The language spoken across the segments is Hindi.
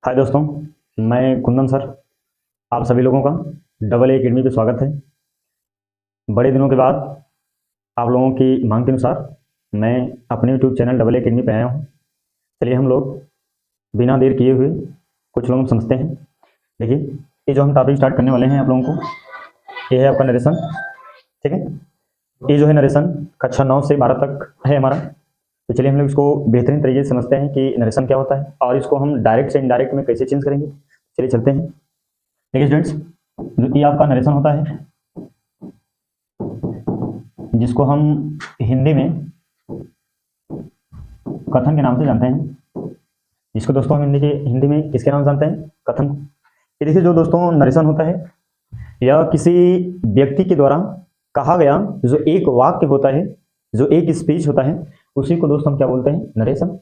हाय दोस्तों, मैं कुंदन सर। आप सभी लोगों का डबल ए अकेडमी पे स्वागत है। बड़े दिनों के बाद आप लोगों की मांग के अनुसार मैं अपने YouTube channel double A academy पे आया हूँ। चलिए हम लोग बिना देर किए हुए कुछ लोग समझते हैं। देखिए, ये जो हम टॉपिक स्टार्ट करने वाले हैं आप लोगों को, ये है आपका नरेशन। ठीक है, ये जो है नरेशन कक्षा 9 से 12 तक है हमारा। तो चलिए हम लोग इसको बेहतरीन तरीके से समझते हैं कि नरेशन क्या होता है और इसको हम डायरेक्ट से इनडायरेक्ट में कैसे चेंज करेंगे। चलिए चलते हैं। देखिए स्टूडेंट्स, ये आपका नरेशन होता है जिसको हम हिंदी में कथन के नाम से जानते हैं। जिसको दोस्तों हम हिंदी में किसके नाम से जानते हैं? कथन। ये देखिए, जो दोस्तों नरेशन होता है यह किसी व्यक्ति के द्वारा कहा गया जो एक वाक्य होता है, जो एक स्पीच होता है, उसी को दोस्तों हम क्या बोलते हैं? नरेशन।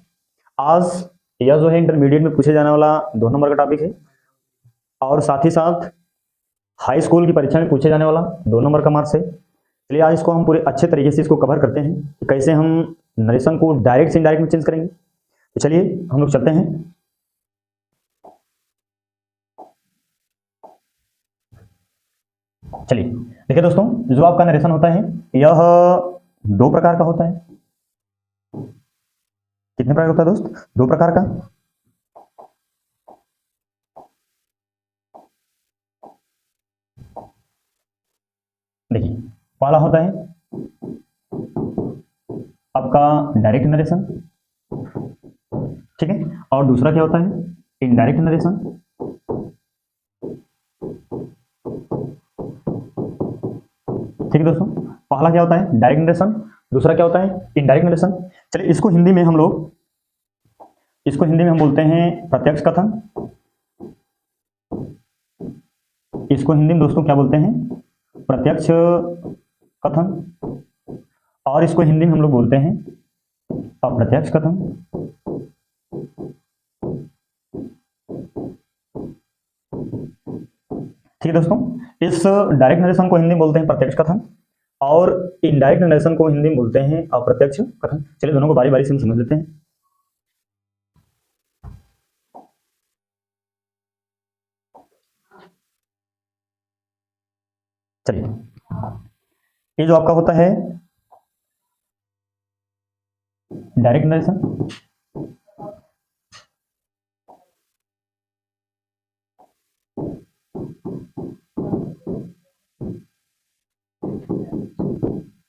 आज यह जो है इंटरमीडिएट में पूछे जाने वाला 2 नंबर का टॉपिक है और साथ ही साथ हाई स्कूल की परीक्षा में पूछे जाने वाला 2 नंबर का मार्क्स है। चलिए आज इसको हम पूरे अच्छे तरीके से इसको कवर करते हैं कि कैसे हम नरेशन को डायरेक्ट से इनडायरेक्ट में चेंज करेंगे। तो चलिए हम लोग चलते हैं। चलिए देखिए दोस्तों, जो आपका नरेशन होता है यह 2 प्रकार का होता है। कितने प्रकार का होता है दोस्त? 2 प्रकार का। देखिए, पहला होता है आपका डायरेक्ट नरेशन, ठीक है, और दूसरा क्या होता है? Indirect narration. ठीक है दोस्तों, पहला क्या होता है? डायरेक्ट नरेशन, दूसरा क्या होता है? Indirect narration. चलिए इसको हिंदी में हम बोलते हैं प्रत्यक्ष कथन। इसको हिंदी में दोस्तों क्या बोलते हैं? प्रत्यक्ष कथन। और इसको हिंदी में हम लोग बोलते हैं अप्रत्यक्ष कथन। ठीक है दोस्तों, इस डायरेक्ट नरेशन को हिंदी में बोलते हैं प्रत्यक्ष कथन और इनडायरेक्ट नरेशन को हिंदी में बोलते हैं अप्रत्यक्ष कथन। चलिए दोनों को बारी बारी से समझ लेते हैं। चलिए, ये जो आपका होता है डायरेक्ट नरेशन,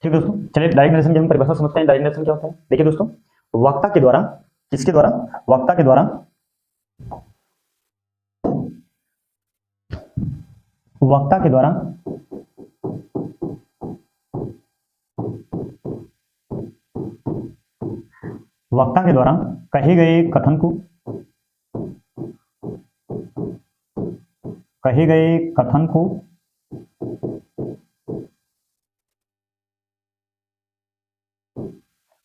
ठीक है दोस्तों। चलिए डायरेक्ट नरेशन की हम परिभाषा समझते हैं। डायरेक्ट नरेशन क्या होता है? देखिए दोस्तों, वक्ता के द्वारा, किसके द्वारा? वक्ता के द्वारा वक्ता के द्वारा वक्ता के द्वारा कहे गए कथन को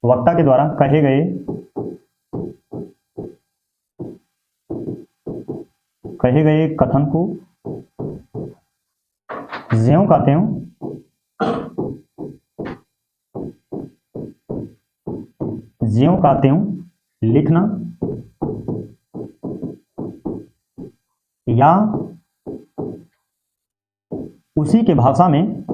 वक्ता के द्वारा कहे गए कथन को ज्यों का त्यों लिखना या उसी के भाषा में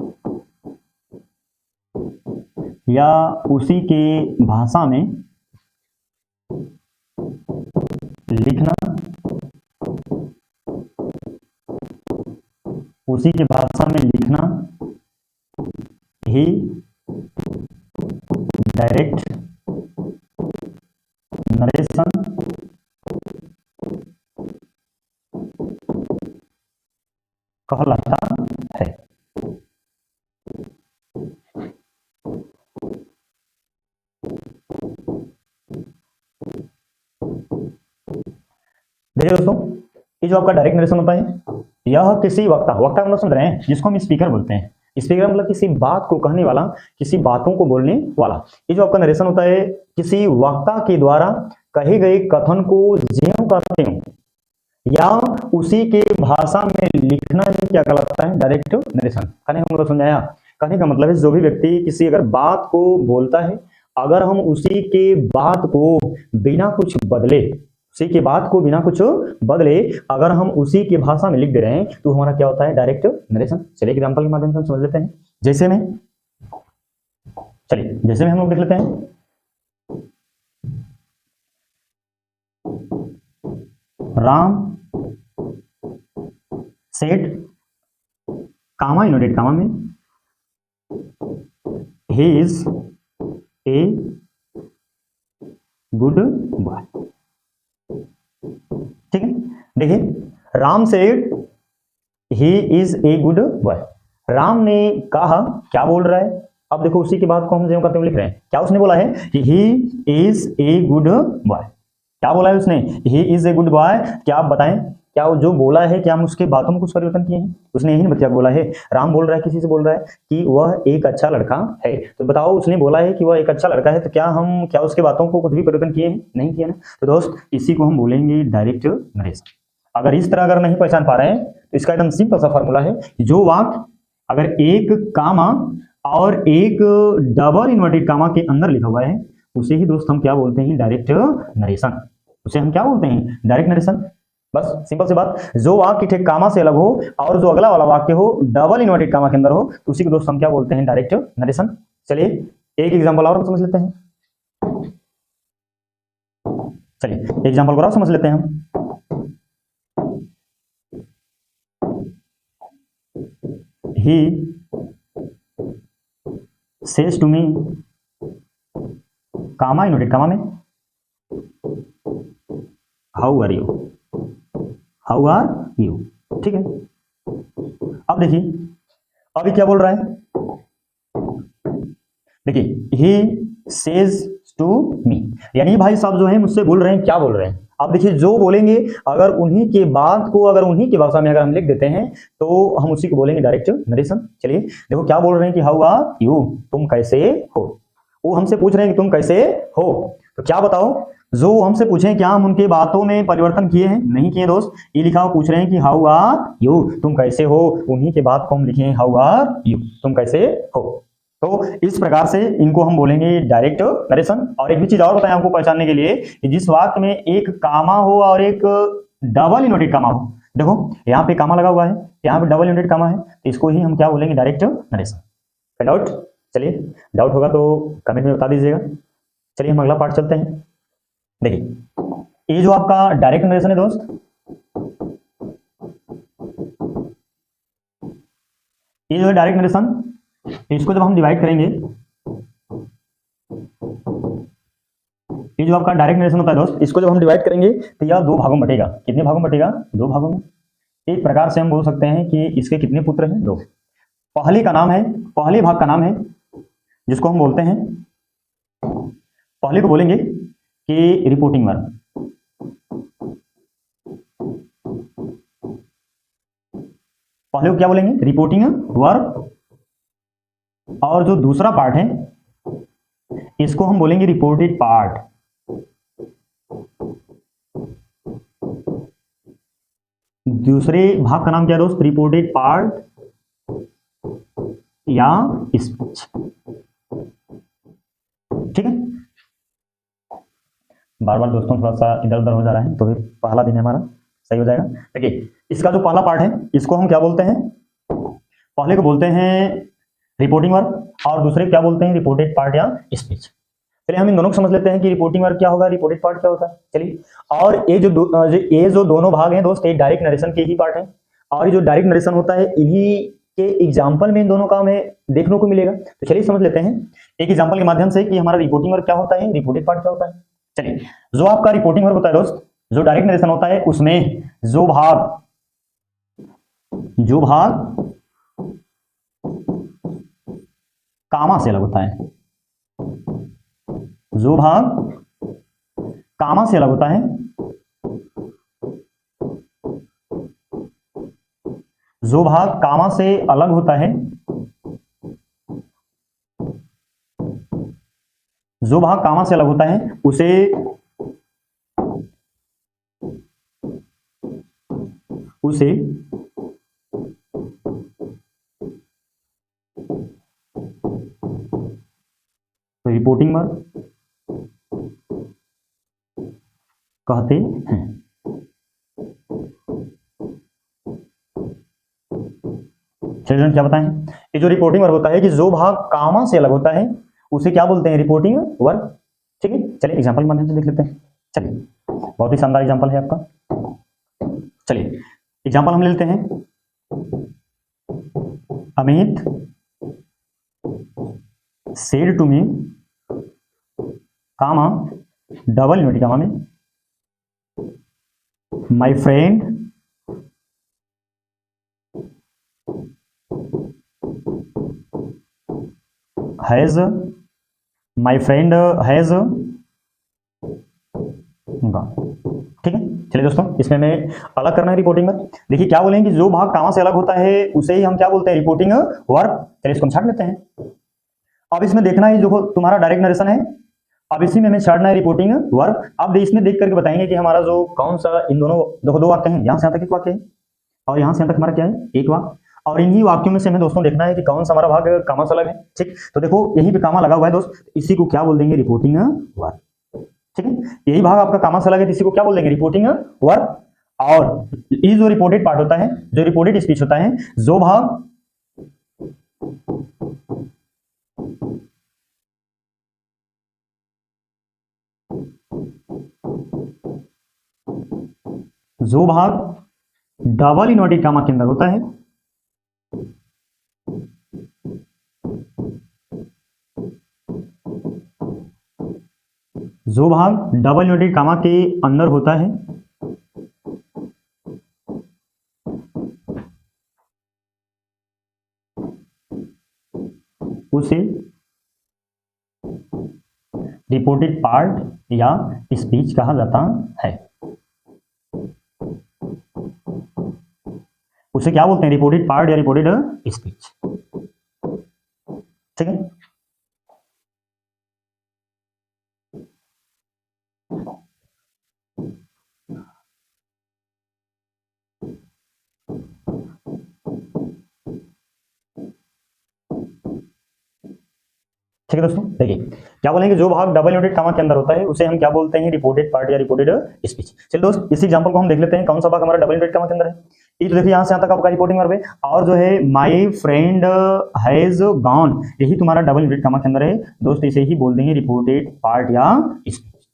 लिखना, उसी के भाषा में लिखना ही डायरेक्ट नरेशन कहलाता है। देखिए दोस्तों, ये जो आपका डायरेक्ट नरेशन होता है यह किसी वक्ता मतलब समझ रहे हैं, जिसको हम स्पीकर बोलते हैं। स्पीकर मतलब किसी बात को कहने वाला, किसी बातों को बोलने वाला। ये जो आपका नरेशन होता है किसी वक्ता के द्वारा कहे गए कथन को ज्यों का त्यों या उसी के भाषा में लिखना ही क्या कहलाता है? Direct narration. कहने हम लोग समझाया, कहने का मतलब है जो भी व्यक्ति किसी अगर बात को बोलता है, अगर हम उसी के बात को बिना कुछ बदले उसी के बाद को बिना कुछ बदले अगर हम उसी की भाषा में लिख दे रहे हैं तो हमारा क्या होता है, डायरेक्ट नरेशन। चलिए एग्जांपल के माध्यम से हम समझ लेते हैं। जैसे में हम लोग देख लेते हैं, Ram said comma inverted comma में he is a good boy. ठीक है, देखिए Ram said he is a good boy. Ram ने कहा, क्या बोल रहा है, अब देखो उसी की बात को हम जो करते हुए लिख रहे हैं, क्या उसने बोला है कि ही इज ए गुड बॉय। क्या बोला है उसने, ही इज ए गुड बॉय। क्या आप बताएं, क्या वो जो बोला है क्या हम उसके बातों में कुछ परिवर्तन किए हैं? उसने यही बच्चा बोला है, राम बोल रहा है, किसी से बोल रहा है कि वह एक अच्छा लड़का है। तो बताओ उसने बोला है कि वह एक अच्छा लड़का है, तो क्या उसके बातों को कुछ भी परिवर्तन किए हैं? नहीं किया ना। तो दोस्त इसी को हम बोलेंगे डायरेक्ट नरेशन। अगर इस तरह अगर नहीं पहचान पा रहे हैं तो इसका एकदम सिंपल सा फॉर्मूला है, जो वाक्य अगर एक कामा और एक डबल इन्वर्टेड कामा के अंदर लिखा हुआ है उसे ही दोस्त हम क्या बोलते हैं, डायरेक्ट नरेशन। उसे हम क्या बोलते हैं, डायरेक्ट नरेशन। बस सिंपल सी बात, जो वाक्य ठीक कामा से अलग हो और जो अगला वाला वाक्य हो डबल इन्वर्टेड कामा के अंदर हो तो उसी को दोस्त हम क्या बोलते हैं, डायरेक्ट नरेशन। चलिए एक एग्जांपल और हम समझ लेते हैं। चलिए एग्जांपल और समझ लेते हैं हम। He says to me, comma inverted comma में, how are you, how are you. ठीक है, अब देखिए अभी क्या बोल रहा है, देखिए ही सेज टू मी, यानी भाई साहब जो है मुझसे बोल रहे हैं, क्या बोल रहे हैं। अब देखिए जो बोलेंगे अगर उन्हीं के बात को अगर उन्हीं की भाषा में अगर हम लिख देते हैं तो हम उसी को बोलेंगे डायरेक्ट नरेशन। चलिए देखो क्या बोल रहे हैं कि हाउ आर यू, तुम कैसे हो। वो हमसे पूछ रहे हैं कि तुम कैसे हो, तो क्या बताओ, जो हमसे पूछें क्या हम उनके बातों में परिवर्तन किए हैं? नहीं किए दोस्त। ये लिखा हुआ पूछ रहे हैं कि हाउ आर यू, तुम कैसे हो, उन्हीं के बात को हम लिखे हाउ आर यू, तुम कैसे हो। तो इस प्रकार से इनको हम बोलेंगे डायरेक्ट नरेशन। और एक भी चीज और बताएं हमको पहचानने के लिए कि जिस वाक्य में एक कामा हो और एक डबल इनवर्टेड कामा हो, देखो यहाँ पे कामा लगा हुआ है, यहाँ पे डबल इनवर्टेड कामा है, तो इसको ही हम क्या बोलेंगे, डायरेक्ट नरेशन। डाउट? चलिए डाउट होगा तो कमेंट में बता दीजिएगा। चलिए हम अगला पार्ट चलते हैं। देखिए ये जो आपका डायरेक्ट नरेशन है दोस्त, ये जो है डायरेक्ट नरेशन, इसको जब हम डिवाइड करेंगे, ये जो आपका डायरेक्ट नरेशन होता है दोस्त, इसको जब हम डिवाइड करेंगे तो यह दो भागों में बटेगा। कितने भागों में बटेगा? दो भागों में। एक प्रकार से हम बोल सकते हैं कि इसके कितने पुत्र हैं? दो। पहले का नाम है, पहले भाग का नाम है जिसको हम बोलते हैं, पहले को बोलेंगे कि रिपोर्टिंग वर्ब। पहले को क्या बोलेंगे? Reporting verb. और जो दूसरा पार्ट है इसको हम बोलेंगे रिपोर्टेड पार्ट। दूसरे भाग का नाम क्या है दोस्त? रिपोर्टेड पार्ट या स्पीच। ठीक है, बार बार दोस्तों थोड़ा सा इधर उधर हो जा रहा है तो फिर पहला दिन हमारा सही हो जाएगा। देखिए इसका जो पहला पार्ट है इसको हम क्या बोलते हैं? पहले को बोलते हैं रिपोर्टिंग वर्ब और दूसरे क्या बोलते हैं? रिपोर्टेड पार्ट या स्पीच। चलिए हम इन दोनों को समझ लेते हैं कि रिपोर्टिंग वर्ब क्या होगा, रिपोर्टेड पार्ट क्या होता है। चलिए, और ये जो दोनों भाग हैं दोस्त, ये डायरेक्ट नरेशन के ही पार्ट हैं। और ये जो डायरेक्ट नरेशन होता है इन्हीं के एग्जाम्पल में इन दोनों का हमें देखने को मिलेगा। तो चलिए समझ लेते हैं एक एग्जाम्पल के माध्यम से कि हमारा रिपोर्टिंग वर्ब क्या होता है, रिपोर्टेड पार्ट क्या होता है। चलिए जो आपका रिपोर्टिंग वर्ब होता है दोस्त, जो डायरेक्ट नरेशन होता है उसमें जो भाग कामा से अलग होता है, जो भाग कामा से अलग होता है, जो भाग कामा से अलग होता है, जो भाग कामा से अलग होता है उसे रिपोर्टिंग वर्ब कहते हैं। चिल्ड्रन क्या बताएं, ये जो रिपोर्टिंग वर्ब होता है कि जो भाग कामा से अलग होता है उसे क्या बोलते हैं, रिपोर्टिंग वर्ब। ठीक है, चलिए एग्जांपल के माध्यम से देख लेते हैं। चलिए, बहुत ही शानदार एग्जांपल है आपका। चलिए एग्जांपल हम ले लेते हैं। Amit said to me, comma double unit comma में, my friend has, my friend has gone. ठीक है, चलिए दोस्तों इसमें मैं अलग करना है रिपोर्टिंग वर्ब। देखिए क्या बोलेंगे कि जो भाग कामा से अलग होता है उसे ही हम क्या बोलते हैं, रिपोर्टिंग वर्ब। चलिए इसको हम छाट लेते हैं। अब इसमें देखना है जो तुम्हारा डायरेक्ट नरेशन है, अब इसी में हमें छाटना है रिपोर्टिंग वर्ब। अब इसमें देख करके बताएंगे कि हमारा जो कौन सा, इन दोनों देखो दो वाक्य हैं, यहां से यहां तक एक वाक्य है और यहां से यहां तक हमारा क्या है, एक वाक्य। और इन्हीं वाक्यों में से हमें दोस्तों देखना है कि कौन सा हमारा भाग कामा से अलग है। ठीक, तो देखो यहीं पे कामा लगा हुआ है दोस्त, इसी को क्या बोल देंगे, रिपोर्टिंग वर्ब। ठीक है, यही भाग आपका कामा से अलग है, इसी को क्या बोल देंगे, रिपोर्टिंग वर्ब। और ये जो रिपोर्टेड पार्ट होता है, जो रिपोर्टेड स्पीच होता है, जो भाग डबल इनवर्टेड कामा के अंदर होता है, जो भाग डबल इनवर्टेड कामा के अंदर होता है उसे रिपोर्टेड पार्ट या स्पीच कहा जाता है। उसे क्या बोलते हैं, रिपोर्टेड पार्ट या रिपोर्टेड स्पीच। ठीक है, ठीक है दोस्तों। देखिए क्या बोलेंगे, जो भाग डबल यूनिट कामा के अंदर होता है उसे हम क्या बोलते हैं, रिपोर्टेड पार्ट या रिपोर्टेड स्पीच। चलिए दोस्त इस एग्जांपल को हम देख लेते हैं, कौन सा भाग हमारा डबल यूनिट कामा के अंदर है। ये तो देखिए यहां से यहां तक आपका रिपोर्टिंग वर्ब है, और जो है माय फ्रेंड हैज गॉन, यही तुम्हारा डबल यूनिट कामा के अंदर है दोस्त, इसे ही बोल देंगे रिपोर्टेड पार्ट या स्पीच।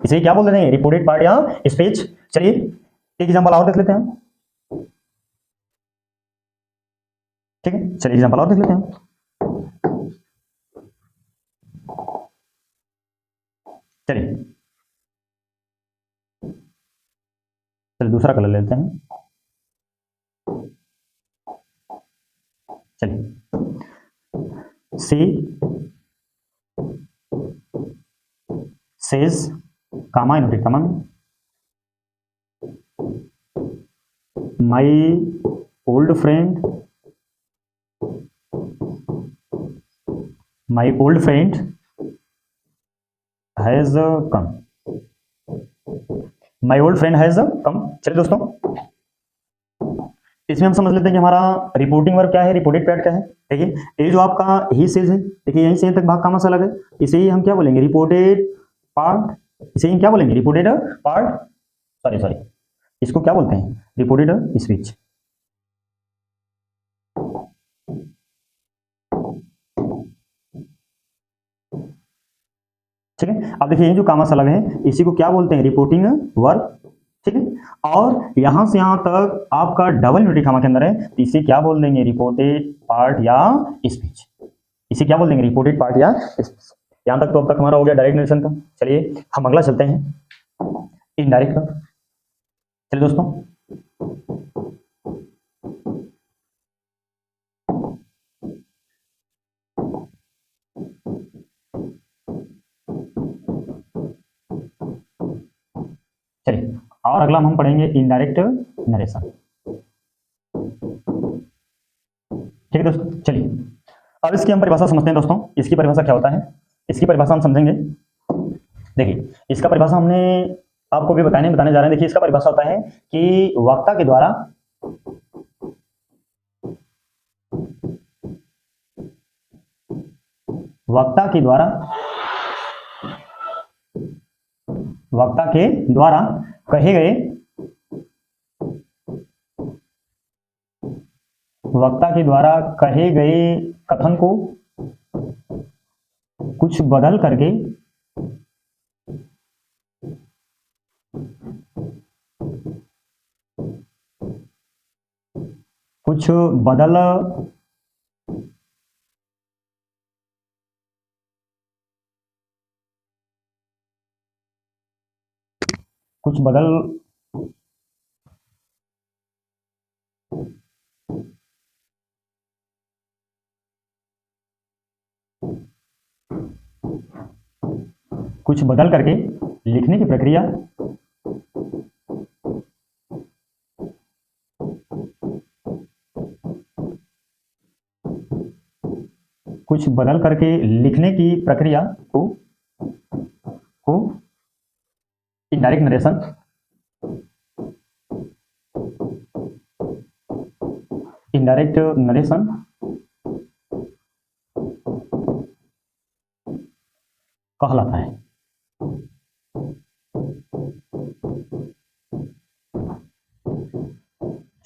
इसे क्या बोल देते हैं, रिपोर्टेड पार्ट या स्पीच। चलिए एक एग्जांपल और देख लेते हैं। ठीक है, चलिए एग्जांपल और देख लेते हैं। चलिए चलिए दूसरा कलर लेते हैं। चलिए she says comma inverted comma में, my old friend has come, my old friend has come. चलिए दोस्तों इसमें हम समझ लेते हैं कि हमारा रिपोर्टिंग वर्ब क्या है, रिपोर्टेड पार्ट क्या है। देखिए ये जो आपका ही सेज है, देखिए यहीं से तक भाग कामा से अलग है, इसे ही हम क्या बोलेंगे, रिपोर्टेड पार्ट। इसे ही क्या बोलेंगे, रिपोर्टेड पार्ट, सॉरी इसको क्या बोलते हैं, रिपोर्टेड स्पीच। ठीक है, अब देखिए ये जो कामा से अलग है इसी को क्या बोलते हैं, रिपोर्टिंग वर्ब। ठीक है, और यहां से यहां तक आपका डबल यूनिट कामा के अंदर है, तो इसे क्या बोल देंगे, रिपोर्टेड पार्ट या स्पीच। इसे क्या बोल देंगे, रिपोर्टेड पार्ट या स्पीच। यहां तक तो अब तक हमारा हो गया डायरेक्ट नरेशन का। चलिए हम अगला चलते हैं, इनडायरेक्ट का। चलिए दोस्तों चलिए और अगला हम पढ़ेंगे इनडायरेक्ट नरेशन। ठीक है दोस्तों, चलिए अब इसकी हम परिभाषा समझते हैं दोस्तों। इसकी परिभाषा क्या होता है, इसकी परिभाषा हम समझेंगे। देखिए इसका परिभाषा हमने आपको भी बताने जा रहे हैं। देखिए इसका परिभाषा होता है कि वक्ता के द्वारा वक्ता के द्वारा कहे गए कथन को कुछ बदल करके कुछ बदल करके लिखने की प्रक्रिया को इनडायरेक्ट नरेशन कहलाता है।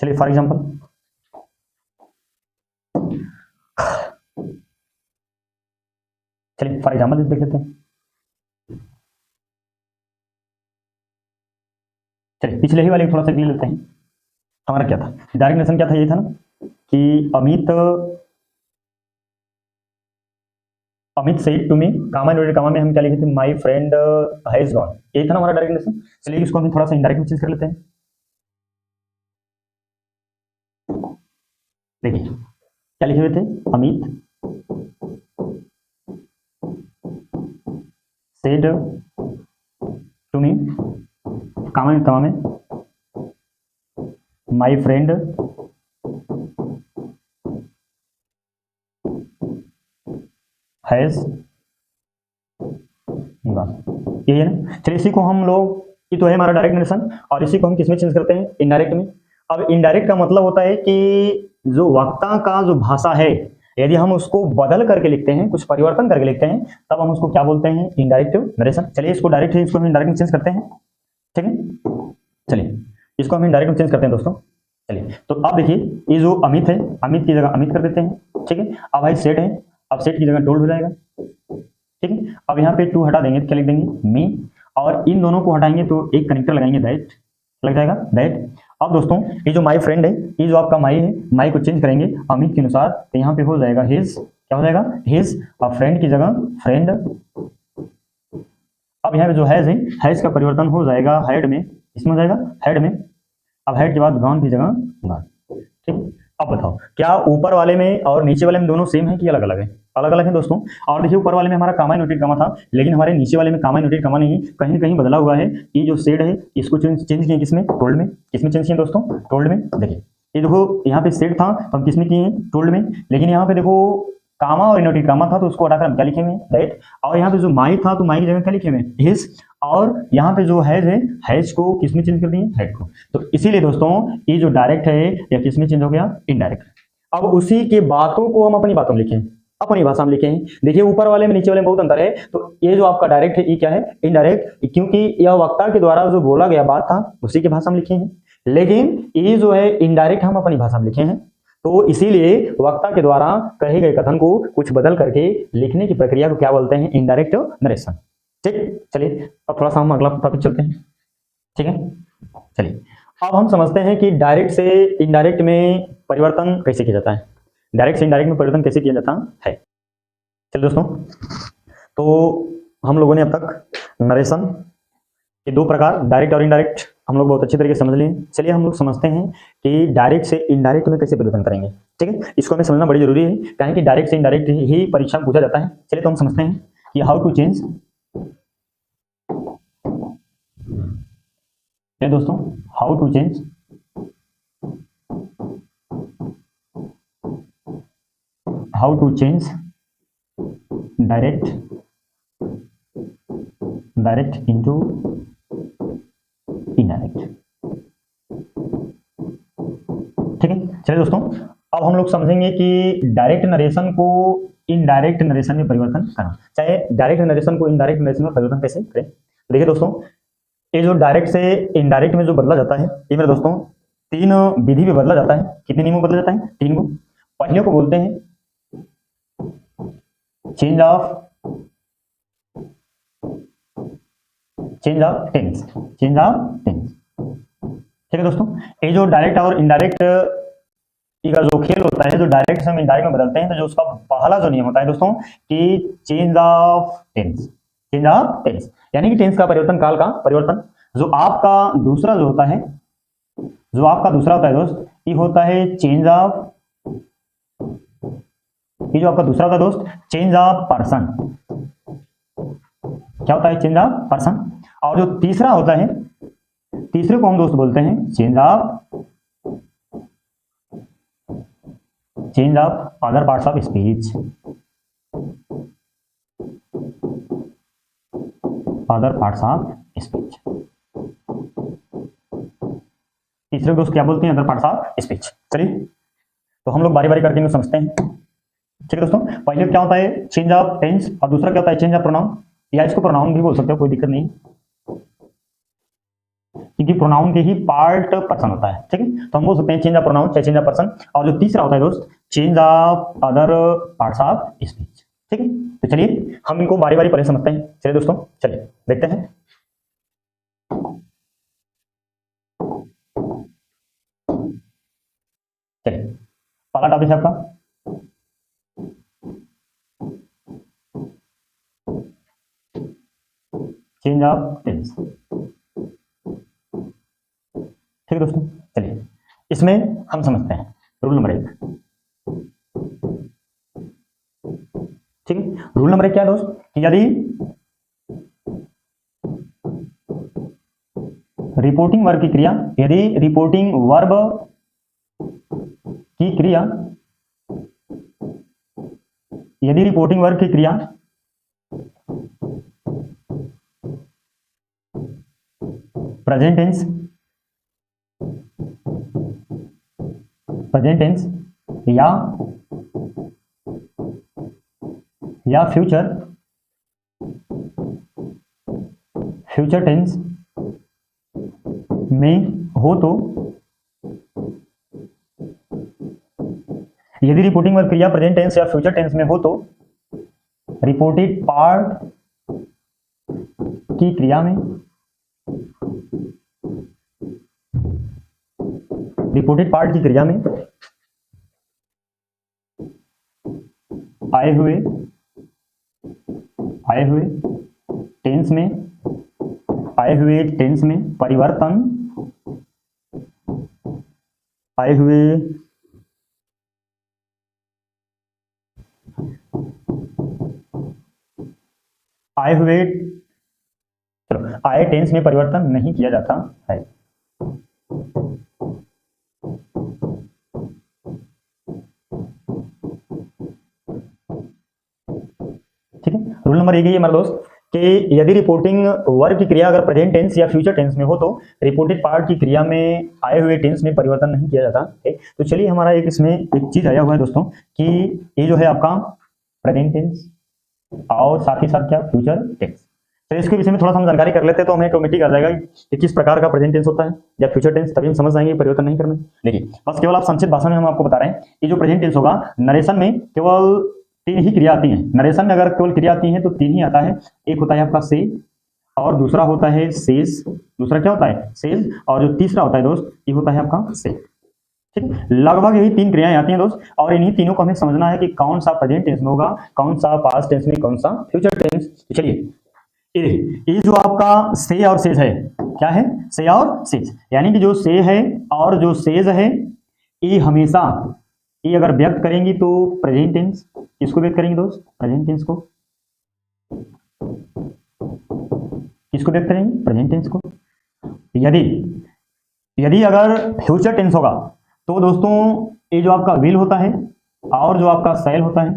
चलिए फॉर एग्जांपल देख लेते हैं। चलिए पिछले ही वाले थोड़ा सा ले लेते हैं। हमारा क्या था, डायरेक्ट नरेशन क्या था, ये था ना कि Amit said to me, comma inverted comma में हम क्या लिखे थे, माय फ्रेंड हैज गॉन, यही था ना हमारा डायरेक्ट नरेशन। चलिए इसको हम थोड़ा सा इनडायरेक्ट में चेंज कर लेते हैं। देखिए क्या लिखे हुए थे, अमित सेड टू मी, कामा में माय फ्रेंड हैज गॉन, यही है ना। चलिए इसी को हम लोग, ये तो है हमारा डायरेक्ट नरेशन, और इसी को हम किसमें चेंज करते हैं, इनडायरेक्ट में। अब इनडायरेक्ट का मतलब होता है कि जो वक्ता का जो भाषा है, यदि हम उसको बदल करके लिखते हैं, कुछ परिवर्तन करके लिखते हैं, तब हम उसको क्या बोलते हैं, इनडायरेक्ट नरेशन। चलिए इसको डायरेक्ट है, इसको हम इनडायरेक्ट में चेंज करते हैं, ठीक है। चलिए इसको हम इनडायरेक्ट में चेंज करते हैं दोस्तों। चलिए तो अब देखिए, ये जो अमित है, अमित की जगह अमित कर देते हैं, ठीक है। अब भाई सेट है, अब सेट की जगह टोल्ड हो जाएगा, ठीक है। अब यहाँ पे टू हटा देंगे तो क्या लिख देंगे, मी, और इन दोनों को हटाएंगे तो एक कनेक्टर लगाएंगे, दैट लग जाएगा, दैट। अब दोस्तों ये जो माय फ्रेंड है, ये जो आपका माई है, माई को चेंज करेंगे अमित के अनुसार, तो यहाँ पे हो जाएगा हिज, क्या हो जाएगा, हिज। अब फ्रेंड की जगह फ्रेंड। अब यहाँ पे जो हैज है, हैज का परिवर्तन हो जाएगा हैड में, इसमें हो जाएगा हैड में। अब हैड के बाद गॉन की जगह गॉन, ठीक। अब बताओ क्या ऊपर वाले में और नीचे वाले में दोनों सेम है कि अलग अलग है, अलग अलग है दोस्तों। और देखिए ऊपर वाले में हमारा कामा इनवर्टेड कामा था, लेकिन हमारे नीचे वाले में कामा इनवर्टेड कामा नहीं, कहीं न कहीं बदला हुआ है। ये जो सेड है, इसको चेंज किए किसमें, टोल्ड में। किसमें चेंज किए दोस्तों, टोल्ड में। देखिए ये देखो, यहाँ पे सेड था तो हम किसमें किए हैं, टोल्ड में। लेकिन यहाँ पे देखो कामा और इनवर्टेड कामा था तो उसको हटाकर हम क्या लिखे हुए, दैट। और यहाँ पे जो माई था तो माई की जगह क्या लिखे हुए, हिज। और यहाँ पे जो हैज है, हैज को किसमें चेंज कर दिए, हैड को। तो इसीलिए दोस्तों ये जो डायरेक्ट है या किसमें चेंज हो गया, इनडायरेक्ट। अब उसी के बातों को हम अपनी बातों में लिखें, अपनी भाषा में लिखें। देखिए ऊपर वाले में नीचे वाले में बहुत अंतर है, तो ये जो आपका डायरेक्ट है, ये क्या है, इनडायरेक्ट, क्योंकि यह वक्ता के द्वारा जो बोला गया बात था उसी की भाषा में लिखे हैं। लेकिन ये जो है इनडायरेक्ट हम अपनी भाषा में लिखे हैं, तो इसीलिए वक्ता के द्वारा कहे गए कथन को कुछ बदल करके लिखने की प्रक्रिया को क्या बोलते हैं, इनडायरेक्ट नरेशन, ठीक। चलिए अब थोड़ा सा हम अगला टॉपिक चलते हैं, ठीक है। चलिए अब हम समझते हैं कि डायरेक्ट से इनडायरेक्ट में परिवर्तन कैसे किया जाता है, डायरेक्ट से इनडायरेक्ट में परिवर्तन कैसे किया जाता है। चलिए दोस्तों, तो हम लोगों ने अब तक नरेशन के दो प्रकार, डायरेक्ट और इनडायरेक्ट, हम लोग बहुत अच्छी तरीके से समझ लिए। चलिए हम लोग समझते हैं कि डायरेक्ट से इनडायरेक्ट में कैसे परिवर्तन करेंगे, ठीक है। इसको हमें समझना बड़ी जरूरी है, कहें कि डायरेक्ट से इनडायरेक्ट ही परीक्षा में पूछा जाता है। चलिए तो हम समझते हैं कि हाउ टू चेंज, दोस्तों how to change direct into indirect, ठीक है। चलिए दोस्तों अब हम लोग समझेंगे कि डायरेक्ट नरेशन को इनडायरेक्ट नरेशन में परिवर्तन करना, चाहे डायरेक्ट नरेशन को इनडायरेक्ट नरेशन में परिवर्तन कैसे करें। देखिए दोस्तों, ये जो डायरेक्ट से इनडायरेक्ट में जो बदला जाता है, ये मेरे दोस्तों 3 विधि में बदला जाता है। कितने नियमों में बदला जाता है? 3 को। पहले को बोलते हैं change of tense. Change of tense, ठीक है दोस्तों। ये जो डायरेक्ट और इनडायरेक्ट का जो खेल होता है, जो डायरेक्ट से हम इनडायरेक्ट में बदलते हैं, तो जो उसका पहला जो नियम होता है दोस्तों कि change of tense. Change of tense यानी कि टेंस का परिवर्तन, काल का परिवर्तन। जो आपका दूसरा होता है दोस्त, ये होता है चेंज ऑफ, ये जो आपका दूसरा होता है दोस्त, चेंज ऑफ पर्सन। क्या होता है? Change of person. और जो तीसरा होता है, तीसरे को हम दोस्त बोलते हैं change of other parts of speech. Other parts of speech, तीसरे दोस्त क्या बोलते हैं? Other parts of speech. चलिए तो हम लोग बारी बारी करके समझते हैं, ठीक है दोस्तों। पहले क्या होता है? चेंज ऑफ टेंस, और दूसरा क्या होता है? चेंज ऑफ प्रोनाउन, या इसको प्रोनाउन भी बोल सकते हो, कोई दिक्कत नहीं, क्योंकि प्रोनाउन के ही पार्ट पर्सन होता है, ठीक है। तो हम बोल सकते हैं चेंज ऑफ प्रोनाउन चाहे चेंज ऑफ पर्सन। और जो तीसरा होता है दोस्त, change of other parts of speech, ठीक है। तो चलिए हम इनको बारी बारी पहले समझते हैं। चलिए दोस्तों, चलिए देखते हैं। चलिए पहला टॉपिक है आपका चेंज ऑफ टेंस, ठीक है दोस्तों। चलिए इसमें हम समझते हैं रूल नंबर 1, ठीक है। रूल नंबर 1 क्या है दोस्त? कि यदि रिपोर्टिंग वर्ब की क्रिया, यदि रिपोर्टिंग वर्ब की क्रिया, यदि रिपोर्टिंग वर्ब की क्रिया प्रेजेंट टेंस या फ्यूचर टेंस में हो, तो यदि रिपोर्टिंग वर्ब क्रिया प्रेजेंट टेंस या फ्यूचर टेंस में हो, तो रिपोर्टेड पार्ट की क्रिया में, रिपोर्टेड पार्ट की क्रिया में आए हुए टेंस में परिवर्तन, आए हुए चलो आए टेंस में परिवर्तन नहीं किया जाता है, ठीक है। रूल नंबर 1 ये हमारे दोस्त कि यदि रिपोर्टिंग वर्ब की क्रिया अगर प्रेजेंट टेंस या फ्यूचर टेंस में हो, तो रिपोर्टेड पार्ट की क्रिया में आए हुए टेंस में परिवर्तन नहीं किया जाता, ठीक। तो चलिए हमारा एक इसमें एक चीज आया हुआ है दोस्तों कि ये जो है आपका प्रेजेंट टेंस और साथ ही साथ क्या फ्यूचर टेंस। तो इसके विषय में थोड़ा सा हम जानकारी कर लेते हैं, तो हमें ऑटोमेटिक आ जाएगा कि किस प्रकार का प्रेजेंट टेंस होता है या फ्यूचर टेंस, तभी हम समझ जाएंगे परिवर्तन नहीं करना। देखिए बस केवल आप संक्षिप्त भाषा में हम आपको बता रहे हैं, ये जो प्रेजेंट टेंस होगा, नरेशन में केवल 3 ही क्रिया आती हैं। नरेशन में अगर केवल क्रिया आती है तो 3 ही आता है। एक होता है आपका से, और दूसरा होता है सेज, दूसरा क्या होता है? सेज, और जो तीसरा होता है दोस्त ये होता है आपका से, ठीक है। लगभग यही 3 क्रियाएं आती हैं दोस्त, और इन्हीं तीनों को हमें समझना है कि कौन सा प्रेजेंट टेंस में होगा, कौन सा पास्ट टेंस में, कौन सा फ्यूचर टेंस। तो चलिए ये जो आपका से और सेज है, क्या है? से और सेज, यानी कि जो से है और जो सेज है, ये हमेशा, ये अगर व्यक्त करेंगी तो प्रेजेंट टेंस, किसको व्यक्त करेंगे दोस्त? प्रेजेंट टेंस को। किसको व्यक्त करेंगे? प्रेजेंट टेंस को। यदि अगर फ्यूचर टेंस होगा तो दोस्तों ये जो आपका विल होता है और जो आपका शैल होता है,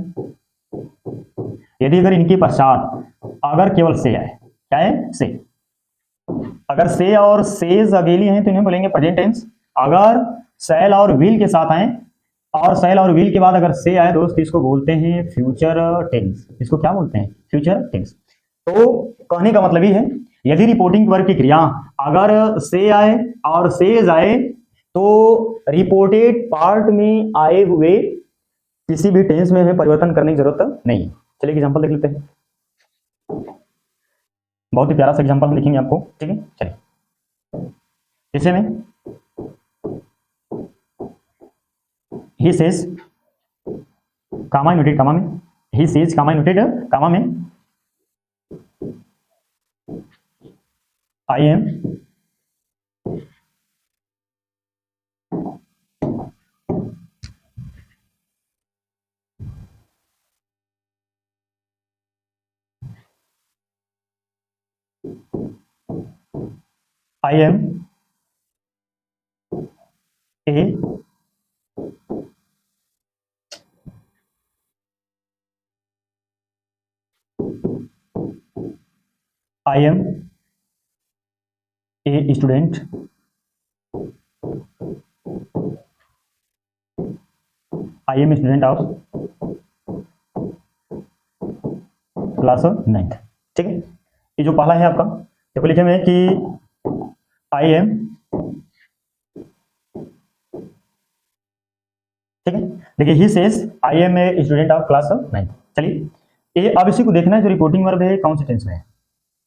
यदि अगर इनके पश्चात अगर केवल से आए, क्या है? से। अगर से और सेज अकेली हैं तो इन्हें बोलेंगे प्रेजेंट टेंस। अगर शैल और विल के साथ आए और शैल और विल के बाद अगर से आए दोस्त, इसको बोलते हैं फ्यूचर टेंस। इसको क्या बोलते हैं? Future tense. तो कहने का मतलब ये है यदि रिपोर्टिंग वर्ग की क्रिया अगर से आए और सेज आए तो रिपोर्टेड पार्ट में आए हुए किसी भी टेंस में हमें परिवर्तन करने की जरूरत नहीं। चलिए एग्जांपल देख लेते हैं, बहुत ही प्यारा सा एग्जांपल हम लिखेंगे आपको, ठीक है। चलिए इसे में he says comma inverted comma में, he says comma inverted comma में I am I am a I am a student I am a student of class 9th, ठीक है। ये जो पहला है आपका, देखो लिखे में कि आई एम, ठीक है। देखिए ही says I am a student of class 9th। चलिए ये अब इसी को देखना है जो रिपोर्टिंग वर्ब है कौन से टेंस में है।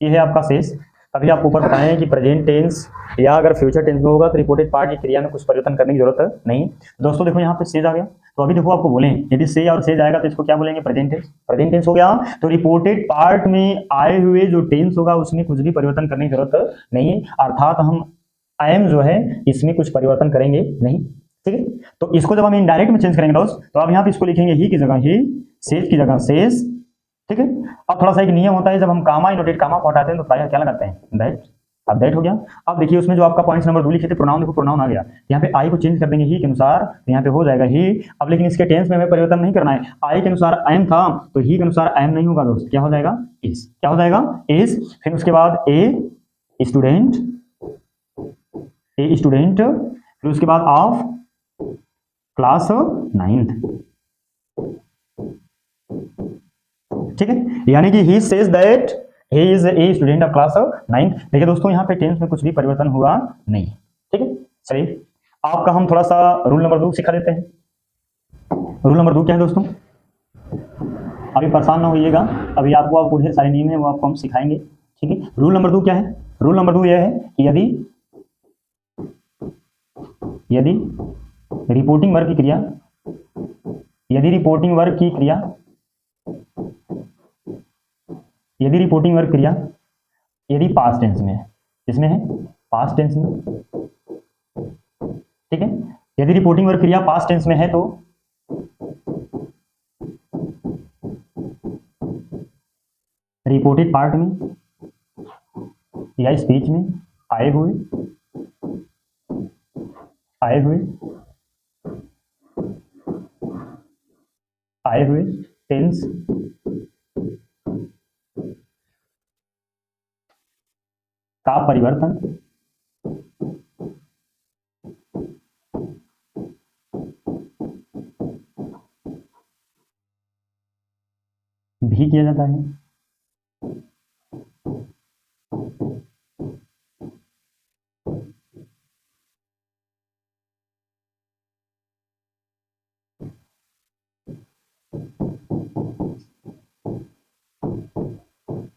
ये है आपका सेज। अभी आपको ऊपर बताए हैं कि प्रेजेंट टेंस या अगर फ्यूचर टेंस में होगा तो रिपोर्टेड पार्ट की क्रिया में कुछ परिवर्तन करने की जरूरत नहीं। दोस्तों देखो यहाँ पे सेज आ गया, तो अभी देखो आपको बोले यदि से और सेज आएगा तो इसको क्या बोलेंगे, प्रेजेंट टेंस। प्रेजेंट टेंस हो गया तो रिपोर्टेड पार्ट में आए हुए जो टेंस होगा उसमें कुछ भी परिवर्तन करने की जरूरत नहीं, अर्थात हम आई एम जो है इसमें कुछ परिवर्तन करेंगे नहीं, ठीक है। तो इसको जब हम इनडायरेक्ट में चेंज करेंगे दोस्त, तो अब यहाँ पे इसको लिखेंगे ही की जगह ही, सेज की जगह सेज, ठीक है। अब थोड़ा सा एक नियम होता है, जब हम कामा इनवर्टेड कामा को हटाते हैं तो प्रायः क्या लगाते हैं, दैट। अब दैट हो गया। अब देखिए उसमें जो आपका पॉइंट नंबर 2 लिखे थे प्रोनाउन, देखो प्रोनाउन आ गया। यहाँ पे आई को चेंज कर देंगे ही के अनुसार, तो यहाँ पे हो जाएगा ही। अब लेकिन इसके टेंस में हमें परिवर्तन नहीं करना है। आई के अनुसार आई एम था तो ही के अनुसार आई एम नहीं होगा दोस्त, क्या हो जाएगा, इज। क्या हो जाएगा, इज। फिर उसके बाद ए स्टूडेंट, ए स्टूडेंट, फिर उसके बाद ऑफ क्लास 9th, ठीक है। यानी कि he says that he is A student of class 9th। देखिए दोस्तों यहाँ पे टेंस में कुछ भी परिवर्तन हुआ नहीं, ठीक है। चलिए आपका हम थोड़ा सा रूल नंबर 2 सिखा देते हैं। रूल नंबर 2 क्या है दोस्तों, अभी परेशान ना होइएगा, अभी आपको ढेर सारे नियम है वो आपको हम सिखाएंगे, ठीक है। रूल नंबर 2 क्या है, रूल नंबर 2 यह है कि यदि रिपोर्टिंग वर्ग की क्रिया, यदि रिपोर्टिंग वर्ग की क्रिया, यदि रिपोर्टिंग वर्ग क्रिया यदि पास्ट टेंस में है, इसमें है पास्ट टेंस में, ठीक है। यदि रिपोर्टिंग वर्ग क्रिया पास्ट टेंस में है तो रिपोर्टेड पार्ट में या स्पीच में आए हुए टेंस का परिवर्तन भी किया जाता है।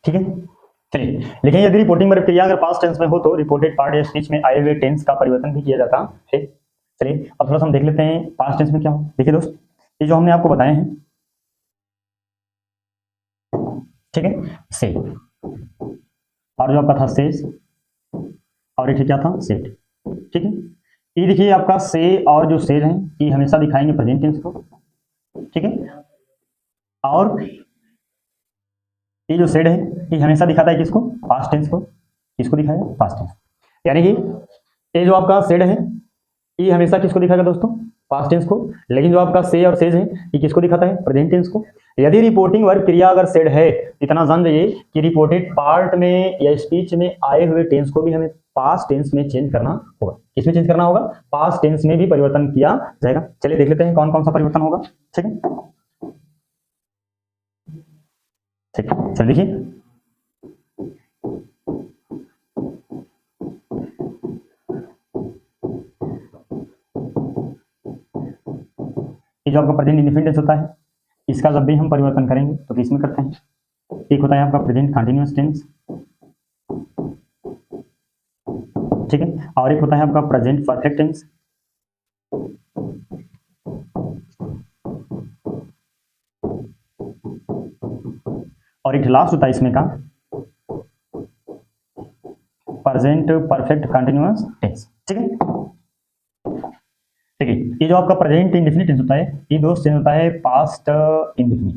ठीक है। चलिए लेकिन यदि रिपोर्टिंग वर्ग क्रिया अगर पास्ट टेंस में हो तो रिपोर्टेड पार्ट या स्पीच में आए हुए टेंस का परिवर्तन भी किया जाता है। चलिए अब थोड़ा सा हम देख लेते हैं पास्ट टेंस में क्या हो। देखिए दोस्त ये जो हमने आपको बताए हैं, ठीक है, से और जो आपका था सेज और एक क्या था सेट, ठीक है। ये देखिए आपका से और जो सेज है ये हमेशा दिखाएंगे प्रेजेंट टेंस को, ठीक है। और ये जो सेड है ये हमेशा दिखाता है किसको, पास्ट टेंस को। किसको दिखाएगा, पास्ट टेंस। यानी कि ये जो आपका सेड है ये हमेशा किसको दिखाएगा दोस्तों, पास्ट टेंस को। लेकिन जो आपका से और सेज है ये किसको दिखाता है, प्रेजेंट टेंस को। यदि रिपोर्टिंग वर्ग क्रिया अगर सेड है, इतना जान जाइए कि रिपोर्टेड पार्ट में या स्पीच में आए हुए टेंस को भी हमें पास्ट टेंस में चेंज करना होगा। किसमें चेंज करना होगा, पास्ट टेंस में भी परिवर्तन किया जाएगा। चलिए देख लेते हैं कौन कौन सा परिवर्तन होगा, ठीक है। ठीक है चलिए देखिए ये जो आपका प्रेजेंट इंडेफिनिट टेंस होता है, इसका जब भी हम परिवर्तन करेंगे तो किस में करते हैं? एक होता है आपका प्रेजेंट कंटिन्यूअस टेंस, ठीक है, और एक होता है आपका प्रेजेंट परफेक्ट टेंस, और एक लास्ट होता है इसमें का प्रेजेंट परफेक्ट कंटिन्यूअस टेंस, ठीक है। ठीक है, ये जो आपका प्रेजेंट इंडेफिनिट टेंस होता है, ये दोस्त टेंस होता है पास्ट इंडेफिनिट।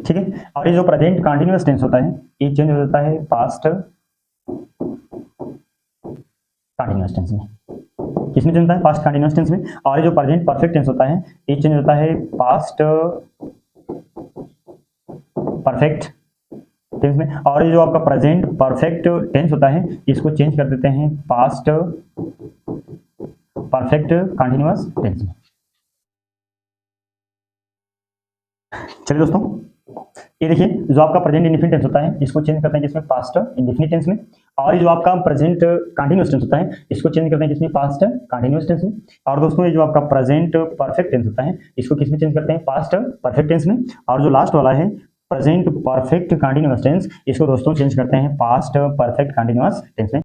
ठीक है, और ये जो प्रेजेंट कंटिन्यूअस टेंस होता है, ये चेंज हो जाता है पास्ट कंटिन्यूअस टेंस में। किसमें चेंज होता है? पास्ट कंटिन्यूअस टेंस में। और ये जो प्रेजेंट परफेक्ट टेंस होता है, ये चेंज होता है पास्ट परफेक्ट टेंस में। और ये जो आपका प्रेजेंट परफेक्ट टेंस होता है, इसको चेंज कर देते हैं पास्ट परफेक्ट कंटिन्यूअस टेंस में। चलिए दोस्तों, ये देखिए, जो आपका प्रेजेंट इंडेफिनिट टेंस होता है, इसको चेंज करते हैं किसमें? पास्ट इंडेफिनिट टेंस में। और ये जो आपका प्रेजेंट कंटिन्यूअस टेंस होता है, इसको चेंज करते हैं किसमें? पास्ट कंटिन्यूअस टेंस में। और दोस्तों, ये जो आपका प्रेजेंट परफेक्ट टेंस होता है, इसको किसमें चेंज करते हैं? पास्ट परफेक्ट टेंस में। और जो लास्ट वाला है प्रेजेंट परफेक्ट कंटिन्यूअस टेंस, इसको दोस्तों चेंज करते हैं पास्ट परफेक्ट कंटिन्यूअस टेंस में।